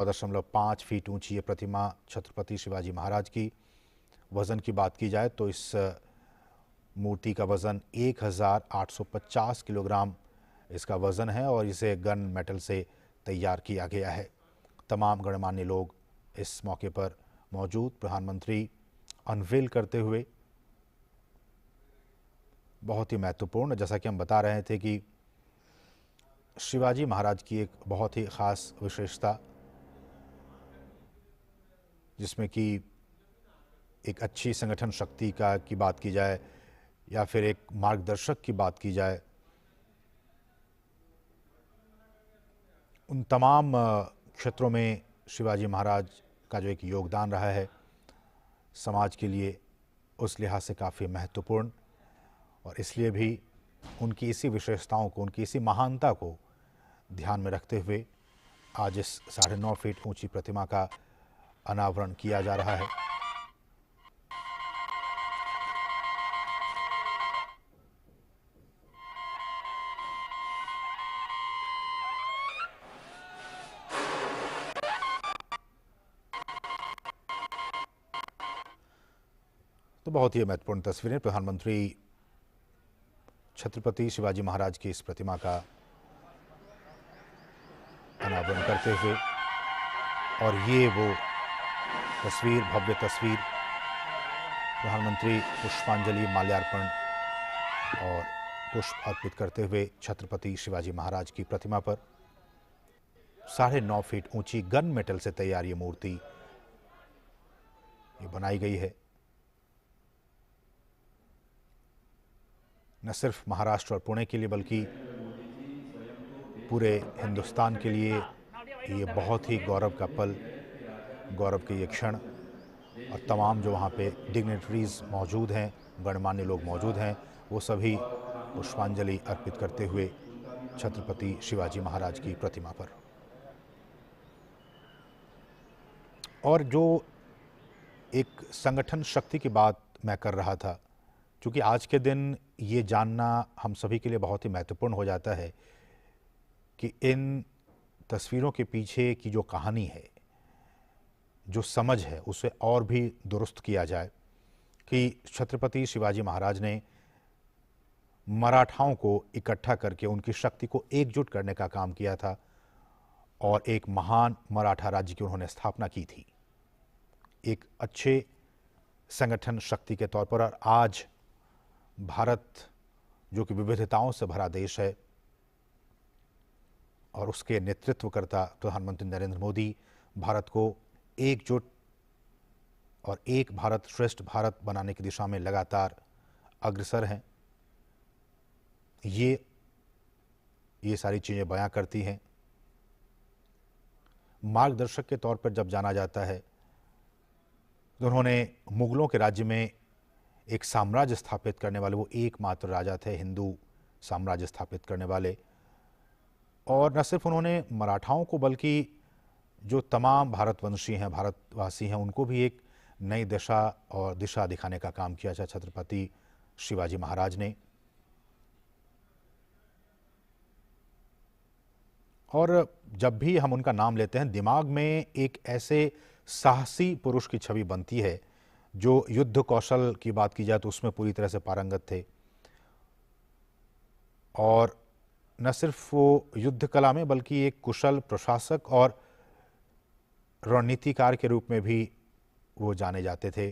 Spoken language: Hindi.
9.5 फीट ऊंची ये प्रतिमा छत्रपति शिवाजी महाराज की। वज़न की बात की जाए तो इस मूर्ति का वज़न 1850 किलोग्राम इसका वज़न है और इसे गन मेटल से तैयार किया गया है। तमाम गणमान्य लोग इस मौके पर मौजूद। प्रधानमंत्री अनवेल करते हुए बहुत ही महत्वपूर्ण, जैसा कि हम बता रहे थे कि शिवाजी महाराज की एक बहुत ही ख़ास विशेषता, जिसमें कि एक अच्छी संगठन शक्ति की बात की जाए या फिर एक मार्गदर्शक की बात की जाए, उन तमाम क्षेत्रों में शिवाजी महाराज का जो एक योगदान रहा है समाज के लिए, उस लिहाज से काफ़ी महत्वपूर्ण, और इसलिए भी उनकी इसी विशेषताओं को, उनकी इसी महानता को ध्यान में रखते हुए आज इस 9.5 फीट ऊंची प्रतिमा का अनावरण किया जा रहा है। तो बहुत ही महत्वपूर्ण तस्वीरें। प्रधानमंत्री छत्रपति शिवाजी महाराज की इस प्रतिमा का अनावरण करते हुए, और ये वो तस्वीर, भव्य तस्वीर, प्रधानमंत्री पुष्पांजलि, माल्यार्पण और पुष्प अर्पित करते हुए छत्रपति शिवाजी महाराज की प्रतिमा पर 9.5 फीट ऊंची गन मेटल से तैयार ये मूर्ति ये बनाई गई है। न सिर्फ महाराष्ट्र और पुणे के लिए बल्कि पूरे हिंदुस्तान के लिए ये बहुत ही गौरव का पल, गौरव के ये क्षण, और तमाम जो वहाँ पे डिग्नेटरीज मौजूद हैं, गणमान्य लोग मौजूद हैं, वो सभी पुष्पांजलि अर्पित करते हुए छत्रपति शिवाजी महाराज की प्रतिमा पर। और जो एक संगठन शक्ति की बात मैं कर रहा था, क्योंकि आज के दिन ये जानना हम सभी के लिए बहुत ही महत्वपूर्ण हो जाता है कि इन तस्वीरों के पीछे की जो कहानी है, जो समझ है, उसे और भी दुरुस्त किया जाए कि छत्रपति शिवाजी महाराज ने मराठाओं को इकट्ठा करके उनकी शक्ति को एकजुट करने का काम किया था और एक महान मराठा राज्य की उन्होंने स्थापना की थी, एक अच्छे संगठन शक्ति के तौर पर। और आज भारत, जो कि विविधताओं से भरा देश है, और उसके नेतृत्वकर्ता प्रधानमंत्री नरेंद्र मोदी भारत को एकजुट और एक भारत श्रेष्ठ भारत बनाने की दिशा में लगातार अग्रसर हैं। ये सारी चीज़ें बयां करती हैं। मार्गदर्शक के तौर पर जब जाना जाता है तो उन्होंने मुगलों के राज्य में एक साम्राज्य स्थापित करने वाले वो एकमात्र राजा थे, हिंदू साम्राज्य स्थापित करने वाले। और न सिर्फ उन्होंने मराठाओं को बल्कि जो तमाम भारतवंशी हैं, भारतवासी हैं, उनको भी एक नई दिशा और दिशा दिखाने का काम किया था छत्रपति शिवाजी महाराज ने। और जब भी हम उनका नाम लेते हैं, दिमाग में एक ऐसे साहसी पुरुष की छवि बनती है जो युद्ध कौशल की बात की जाए तो उसमें पूरी तरह से पारंगत थे, और न सिर्फ वो युद्ध कला में बल्कि एक कुशल प्रशासक और रणनीतिकार के रूप में भी वो जाने जाते थे।